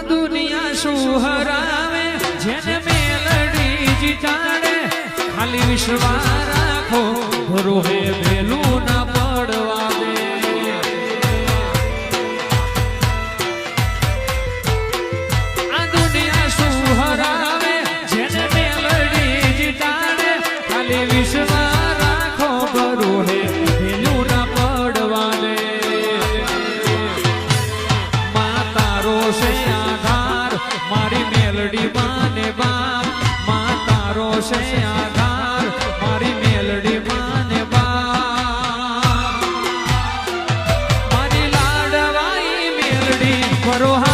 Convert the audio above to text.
દુનિયા શું હરાવે જેને મેલડી જીતાડે ખાલી વિશ્વાસ રાખો ભરોહે ભેલું ના પડવા દે આ દુનિયા શું હરાવે જેને મેલડી જીતાડે ખાલી વિશ્વાસ રાખો ભરોહે ભેલું ના પડવા દે માતારો છે આધાર મારી મેલડી માને બાપ માતારો છે આધાર મારી મેલડી માને બાપ મારી લાડવાઈ મેલડી ભરોહા